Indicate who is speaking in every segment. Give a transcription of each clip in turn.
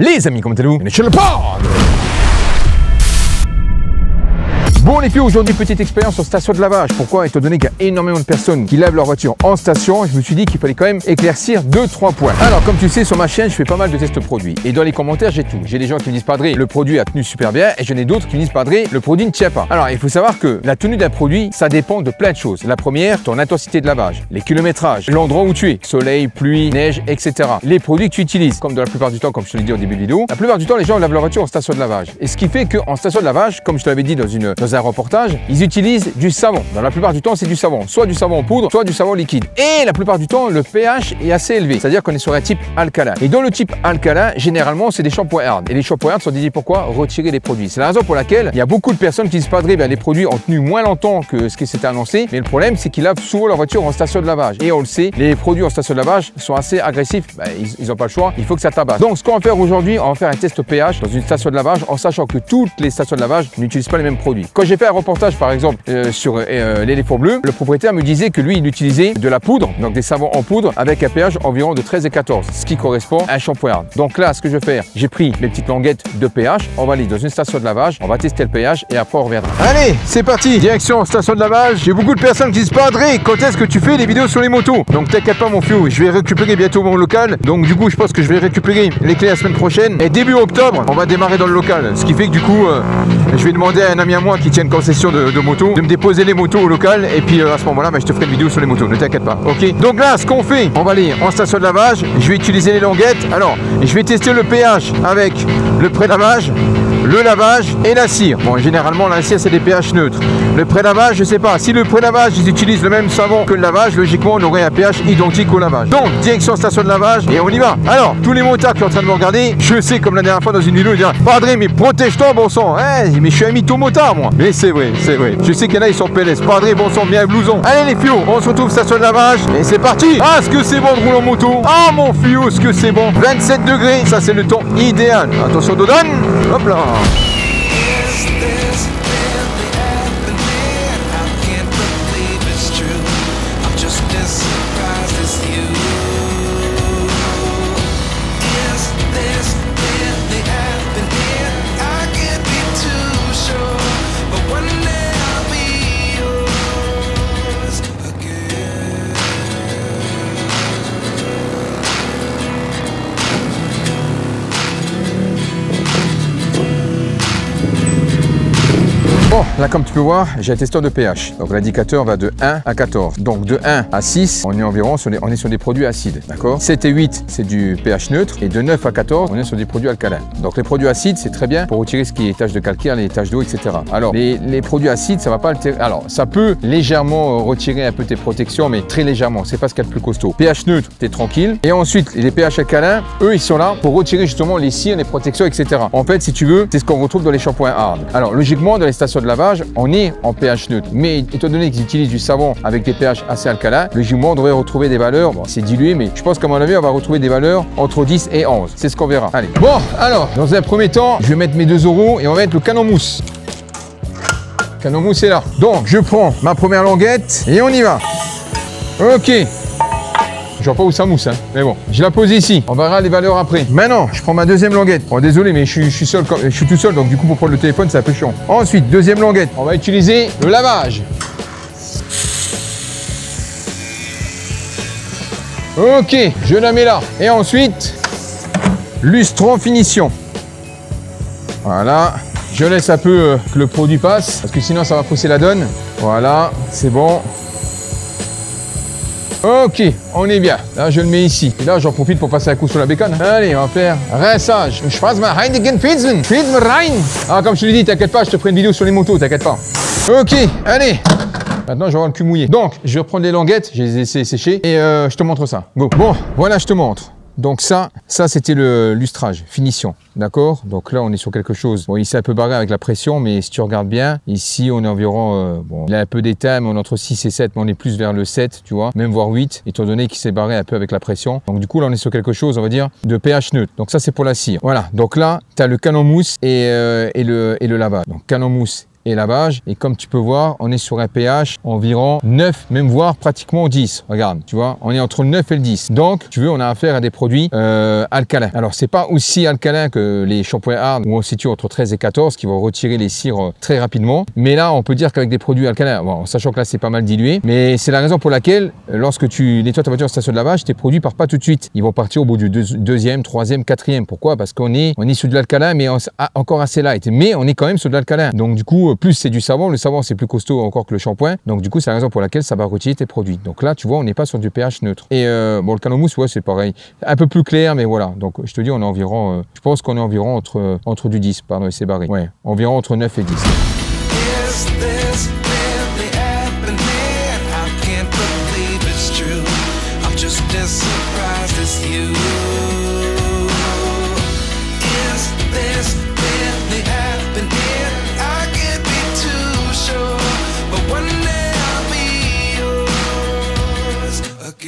Speaker 1: Les amis, comment allez-vous? On est chez le pod. Bon les filles, aujourd'hui petite expérience sur station de lavage. Pourquoi? Étant donné qu'il y a énormément de personnes qui lavent leur voiture en station, je me suis dit qu'il fallait quand même éclaircir 2-3 points. Alors comme tu sais, sur ma chaîne, je fais pas mal de tests produits. Et dans les commentaires, j'ai tout. J'ai des gens qui me disent Padré, le produit a tenu super bien. Et j'en ai d'autres qui me disent Padré, le produit ne tient pas. Alors il faut savoir que la tenue d'un produit, ça dépend de plein de choses. La première, ton intensité de lavage, les kilométrages, l'endroit où tu es, soleil, pluie, neige, etc. Les produits que tu utilises, comme dans la plupart du temps, comme je te l'ai dit au début de vidéo, la plupart du temps, les gens lavent leur voiture en station de lavage. Et ce qui fait qu'en station de lavage, comme je te l'avais dit dans un reportage, ils utilisent du savon. Dans la plupart du temps, c'est du savon. Soit du savon en poudre, soit du savon liquide. Et la plupart du temps, le pH est assez élevé. C'est-à-dire qu'on est sur un type alcalin. Et dans le type alcalin, généralement, c'est des shampoings hard. Et les shampoings hard sont dédiés pourquoi? Retirer les produits. C'est la raison pour laquelle il y a beaucoup de personnes qui disent Padré, les produits ont tenu moins longtemps que ce qui s'était annoncé. Mais le problème, c'est qu'ils lavent souvent leur voiture en station de lavage. Et on le sait, les produits en station de lavage sont assez agressifs. Ils n'ont pas le choix. Il faut que ça tabasse. Donc, ce qu'on va faire aujourd'hui, on va faire un test pH dans une station de lavage en sachant que toutes les stations de lavage n'utilisent pas les mêmes produits. Quand j'ai fait un reportage, par exemple, sur l'éléphant bleu, le propriétaire me disait que lui, il utilisait de la poudre, donc des savons en poudre, avec un pH environ de 13 et 14, ce qui correspond à un shampoing hard. Donc là, ce que je vais faire, j'ai pris mes petites languettes de pH, on va aller dans une station de lavage, on va tester le pH et après on reviendra. Allez, c'est parti, direction station de lavage. J'ai beaucoup de personnes qui disent Padré, quand est-ce que tu fais les vidéos sur les motos? Donc t'inquiète pas mon fiou, je vais récupérer bientôt mon local, donc du coup je pense que je vais récupérer les clés la semaine prochaine et début octobre, on va démarrer dans le local, ce qui fait que du coup, je vais demander à un ami à moi qui tient une concession de moto de me déposer les motos au local et puis à ce moment là je te ferai une vidéo sur les motos, ne t'inquiète pas. Ok, donc là ce qu'on fait, on va aller en station de lavage, je vais utiliser les languettes. Alors je vais tester le pH avec le pré-lavage, le lavage et la cire. Bon, généralement la cire c'est des pH neutres. Le pré-lavage, je sais pas, si le pré-lavage ils utilisent le même savon que le lavage, logiquement on aurait un pH identique au lavage. Donc direction station de lavage et on y va. Alors tous les motards qui sont en train de me regarder, je sais comme la dernière fois dans une vidéo, ils disent Padré mais protège-toi bon sang, mais je suis un mytho motard moi. Mais c'est vrai, je sais qu'il y en a ils sont PLS. Padré bon sang, bien un blouson. Allez les fios, on se retrouve station de lavage et c'est parti. Ah ce que c'est bon de rouler en moto. Ah mon fiou, ce que c'est bon. 27 degrés, ça c'est le temps idéal. Attention Dodane, hop là. Bon, là comme tu peux voir, j'ai un testeur de pH. Donc l'indicateur va de 1 à 14. Donc de 1 à 6, on est environ sur des produits acides. D'accord? 7 et 8, c'est du pH neutre. Et de 9 à 14, on est sur des produits alcalins. Donc les produits acides, c'est très bien pour retirer ce qui est taches de calcaire, les taches d'eau, etc. Alors les produits acides, ça va pas altérer. Alors ça peut légèrement retirer un peu tes protections, mais très légèrement. C'est pas ce qu'il y a de plus costaud. pH neutre, t'es tranquille. Et ensuite, les pH alcalins, eux, ils sont là pour retirer justement les cires, les protections, etc. En fait, si tu veux, c'est ce qu'on retrouve dans les shampoings hard. Alors logiquement, dans les stations de lavage, on est en pH neutre. Mais étant donné qu'ils utilisent du savon avec des pH assez alcalins, logiquement, on devrait retrouver des valeurs, bon, c'est dilué, mais je pense qu'à mon avis, on va retrouver des valeurs entre 10 et 11. C'est ce qu'on verra. Allez. Bon, alors, dans un premier temps, je vais mettre mes 2 euros et on va mettre le canon mousse. Le canon mousse est là. Donc, je prends ma première languette et on y va. Ok. Je vois pas où ça mousse, mais bon, je la pose ici. On verra les valeurs après. Maintenant, je prends ma deuxième languette. Bon, désolé, mais je suis tout seul, donc du coup, pour prendre le téléphone, c'est un peu chiant. Ensuite, deuxième languette. On va utiliser le lavage. Ok, je la mets là. Et ensuite, lustron finition. Voilà. Je laisse un peu que le produit passe, parce que sinon, ça va pousser la donne. Voilà, c'est bon. Ok, on est bien. Là, je le mets ici. Et là, j'en profite pour passer un coup sur la bécane. Allez, on va faire rinçage. Je passe ma Heineken Pilsen. Pilsen rein. Ah, comme je te l'ai dit, t'inquiète pas, je te ferai une vidéo sur les motos, t'inquiète pas. Ok, allez. Maintenant, je vais avoir le cul mouillé. Donc, je vais reprendre les languettes. Je les ai laissées sécher. Et je te montre ça. Go. Bon, voilà, je te montre. Donc ça c'était le lustrage, finition, d'accord? Donc là on est sur quelque chose, bon il s'est un peu barré avec la pression, mais si tu regardes bien, ici on est environ, bon il a un peu d'état, mais on est entre 6 et 7, mais on est plus vers le 7, tu vois, même voire 8, étant donné qu'il s'est barré un peu avec la pression. Donc du coup là on est sur quelque chose, on va dire, de pH neutre. Donc ça c'est pour la cire. Voilà, donc là tu as le canon mousse et le lavage. Donc canon mousse et lavage. Et comme tu peux voir, on est sur un pH environ 9, même voire pratiquement 10. Regarde, tu vois, on est entre le 9 et le 10. Donc, tu veux, on a affaire à des produits alcalins. Alors, c'est pas aussi alcalin que les shampoings hard où on se situe entre 13 et 14 qui vont retirer les cires très rapidement. Mais là, on peut dire qu'avec des produits alcalins, bon, sachant que là, c'est pas mal dilué, mais c'est la raison pour laquelle, lorsque tu nettoies ta voiture en station de lavage, tes produits partent pas tout de suite. Ils vont partir au bout du deuxième, troisième, quatrième. Pourquoi? Parce qu'on est sur de l'alcalin, mais encore assez light. Mais on est quand même sur de l'alcalin. Donc, du coup, plus c'est du savon, le savon, c'est plus costaud encore que le shampoing. Donc, du coup, c'est la raison pour laquelle ça va retirer tes produits. Donc là, tu vois, on n'est pas sur du pH neutre. Et bon, le Canomousse, ouais, c'est pareil. Un peu plus clair, mais voilà. Donc, je te dis, on est environ, je pense qu'on est environ entre du 10, pardon, c'est barré. Ouais, environ entre 9 et 10.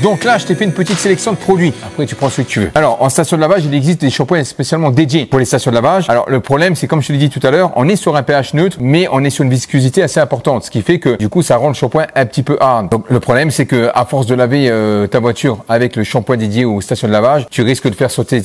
Speaker 1: Donc là, je t'ai fait une petite sélection de produits. Après, tu prends celui que tu veux. Alors, en station de lavage, il existe des shampoings spécialement dédiés pour les stations de lavage. Alors, le problème, c'est comme je te l'ai dit tout à l'heure, on est sur un pH neutre, mais on est sur une viscosité assez importante, ce qui fait que du coup, ça rend le shampoing un petit peu hard. Donc, le problème, c'est que à force de laver ta voiture avec le shampoing dédié aux stations de lavage, tu risques de faire sauter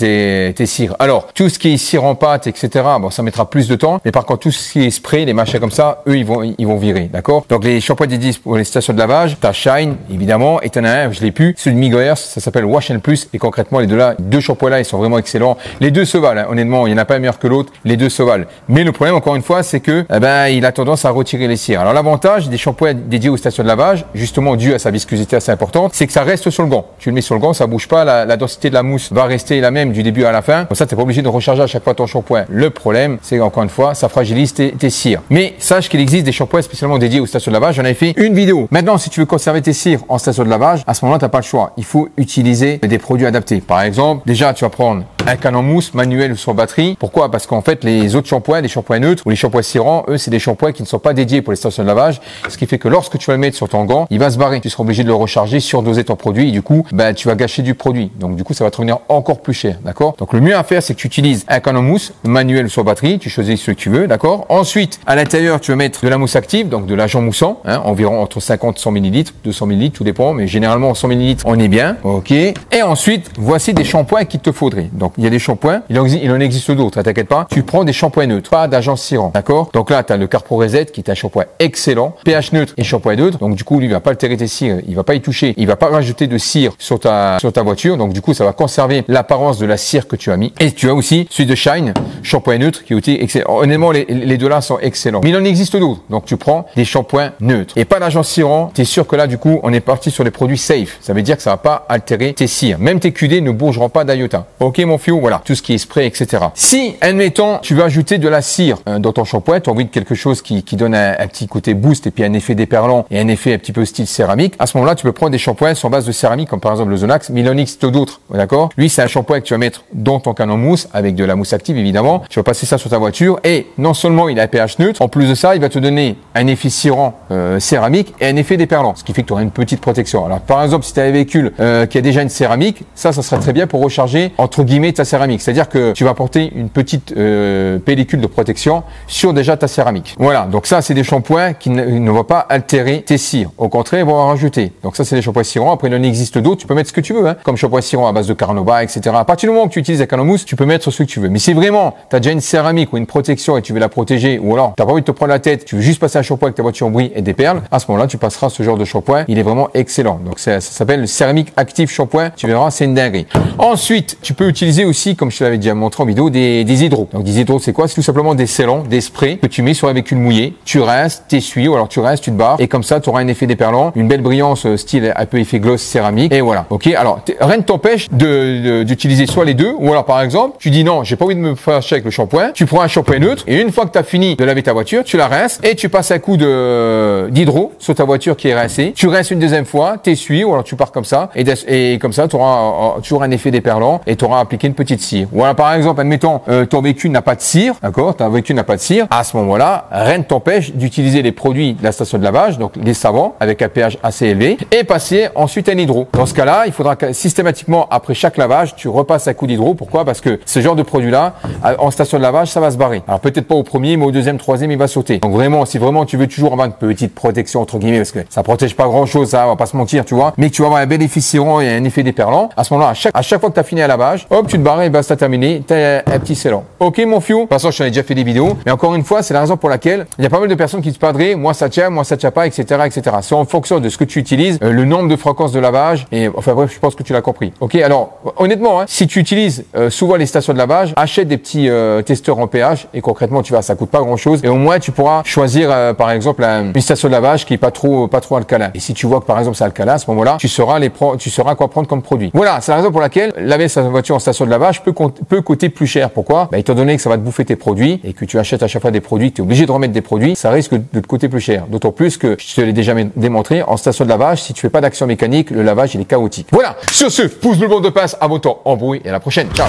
Speaker 1: tes cires. Alors, tout ce qui est cire en pâte, etc., bon, ça mettra plus de temps. Mais par contre, tout ce qui est spray, les machins comme ça, eux, ils vont virer, d'accord? Donc, les shampoings dédiés pour les stations de lavage, t'as Shine, évidemment, et t'en as un, je l'ai plus. Celui de Migros, ça s'appelle Wash & Plus et concrètement les deux shampoings là, ils sont vraiment excellents. Les deux se valent, hein. Honnêtement, il n'y en a pas un meilleur que l'autre, les deux se valent. Mais le problème encore une fois, c'est que il a tendance à retirer les cires. Alors l'avantage des shampoings dédiés aux stations de lavage, justement dû à sa viscosité assez importante, c'est que ça reste sur le gant. Tu le mets sur le gant, ça bouge pas, la densité de la mousse va rester la même du début à la fin. Comme ça, t'es pas obligé de recharger à chaque fois ton shampoing. Le problème, c'est encore une fois, ça fragilise tes cires. Mais sache qu'il existe des shampoings spécialement dédiés aux stations de lavage. J'en avais fait une vidéo. Maintenant, si tu veux conserver tes cires en station de lavage, à ce moment-là, t'as pas le choix. Il faut utiliser des produits adaptés. Par exemple, déjà, tu vas prendre un canon mousse manuel ou sur batterie. Pourquoi? Parce qu'en fait, les autres shampoings, les shampoings neutres ou les shampoings cirants, eux, c'est des shampoings qui ne sont pas dédiés pour les stations de lavage. Ce qui fait que lorsque tu vas le mettre sur ton gant, il va se barrer. Tu seras obligé de le recharger, surdoser ton produit et du coup, tu vas gâcher du produit. Donc, du coup, ça va te revenir encore plus cher. D'accord? Donc, le mieux à faire, c'est que tu utilises un canon mousse manuel ou sur batterie. Tu choisis ce que tu veux. D'accord? Ensuite, à l'intérieur, tu vas mettre de la mousse active, donc de l'agent moussant, hein, environ entre 50 et 100 ml, 200 ml, tout dépend, mais généralement 100 ml, on est bien. Ok. Et ensuite, voici des shampoings qu'il te faudrait. Donc, il y a des shampoings, il en existe d'autres, hein, t'inquiète pas. Tu prends des shampoings neutres, pas d'agent cirant, d'accord? Donc là, tu as le Carpro Reset qui est un shampoing excellent, pH neutre et shampoing neutre. Donc du coup, lui, il va pas altérer tes cires, il va pas y toucher, il va pas rajouter de cire sur ta voiture. Donc du coup, ça va conserver l'apparence de la cire que tu as mis. Et tu as aussi celui de Shine, shampoing neutre, qui est aussi excellent. Honnêtement, les deux là sont excellents. Mais il en existe d'autres. Donc tu prends des shampoings neutres et pas d'agent cirant. T'es sûr que là, du coup, on est parti sur des produits safe. Ça veut dire que ça va pas altérer tes cires. Même tes QD ne bougeront pas d'iota. Ok, mon fiou, voilà. Tout ce qui est spray, etc. Si, admettons, tu veux ajouter de la cire dans ton shampoing, tu as envie de quelque chose qui donne un petit côté boost et puis un effet déperlant et un effet un petit peu style céramique, à ce moment-là, tu peux prendre des shampoings sur base de céramique, comme par exemple le Zonax, mais il en existe d'autres, d'accord? Lui, c'est un shampoing que tu vas mettre dans ton canon mousse avec de la mousse active, évidemment. Tu vas passer ça sur ta voiture et non seulement il a un pH neutre, en plus de ça, il va te donner un effet cirant céramique et un effet déperlant, ce qui fait que tu auras une petite protection. Alors, par exemple, si tu as un véhicule qui a déjà une céramique, ça sera très bien pour recharger, entre guillemets, ta céramique. C'est-à-dire que tu vas apporter une petite pellicule de protection sur déjà ta céramique. Voilà, donc ça, c'est des shampoings qui ne vont pas altérer tes cires. Au contraire, ils vont en rajouter. Donc ça, c'est des shampoings cirants. Après, il en existe d'autres. Tu peux mettre ce que tu veux, hein, comme shampoing cirant à base de Carnauba, etc. À partir du moment que tu utilises un canon mousse, tu peux mettre ce que tu veux. Mais si vraiment, tu as déjà une céramique ou une protection et tu veux la protéger, ou alors tu n'as pas envie de te prendre la tête, tu veux juste passer un shampoing avec ta voiture brille et des perles, à ce moment-là, tu passeras ce genre de shampoing. Il est vraiment excellent. Donc ça s'appelle le Céramique Active Shampoing. Tu verras, c'est une dinguerie. Ensuite, tu peux utiliser aussi, comme je te l'avais déjà montré en vidéo, des hydros. Donc des hydros, c'est quoi? C'est tout simplement des scellants, des sprays que tu mets sur un véhicule mouillé. Tu rinces, t'essuies, ou alors tu rinces, tu te barres, et comme ça, tu auras un effet déperlant, une belle brillance style un peu effet gloss céramique, et voilà. Ok. Alors rien ne t'empêche d'utiliser soit les deux, ou alors par exemple, tu dis non, j'ai pas envie de me faire chier avec le shampoing. Tu prends un shampoing neutre, et une fois que tu as fini de laver ta voiture, tu la rinces et tu passes un coup d'hydro sur ta voiture qui est rincée. Tu rinces une deuxième fois, t'essuies, ou alors tu pars comme ça, et comme ça, tu auras toujours un effet déperlant et tu auras appliqué une petite cire. Voilà, par exemple, admettons, ton véhicule n'a pas de cire, d'accord, ton véhicule n'a pas de cire. À ce moment-là, rien ne t'empêche d'utiliser les produits de la station de lavage, donc les savons avec un pH assez élevé, et passer ensuite à l'hydro. Dans ce cas-là, il faudra que systématiquement, après chaque lavage, tu repasses un coup d'hydro. Pourquoi? Parce que ce genre de produit-là, en station de lavage, ça va se barrer. Alors peut-être pas au premier, mais au deuxième, troisième, il va sauter. Donc vraiment, si vraiment tu veux toujours avoir une petite protection entre guillemets, parce que ça protège pas grand-chose, ça, on va pas se mentir, tu vois, mais que tu vas avoir un bel effet cirant et un effet déperlant. À ce moment-là, à chaque fois que tu as fini un lavage, hop, tu te barres et bah c'est terminé, tu as un petit scellant. Ok mon fiou. De toute façon, je t'en ai déjà fait des vidéos, mais encore une fois, c'est la raison pour laquelle il y a pas mal de personnes qui te perdent, moi ça tient pas, etc., etc. C'est en fonction de ce que tu utilises, le nombre de fréquences de lavage, et enfin bref, je pense que tu l'as compris. Ok, alors honnêtement, hein, si tu utilises souvent les stations de lavage, achète des petits testeurs en pH et concrètement, tu vois, ça coûte pas grand-chose et au moins tu pourras choisir par exemple une station de lavage qui est pas trop alcalin. Et si tu vois que par exemple c'est alcalin, à ce moment-là, tu sauras quoi prendre comme produit. Voilà, c'est la raison pour laquelle laver sa voiture en station de lavage peut coûter plus cher. Pourquoi? Bah, étant donné que ça va te bouffer tes produits et que tu achètes à chaque fois des produits, tu es obligé de remettre des produits, ça risque de te coûter plus cher. D'autant plus que je te l'ai déjà démontré, en station de lavage, si tu fais pas d'action mécanique, le lavage il est chaotique. Voilà, sur ce, pouce bleu, bande de passe, abonne-toi, embrouille et à la prochaine. Ciao.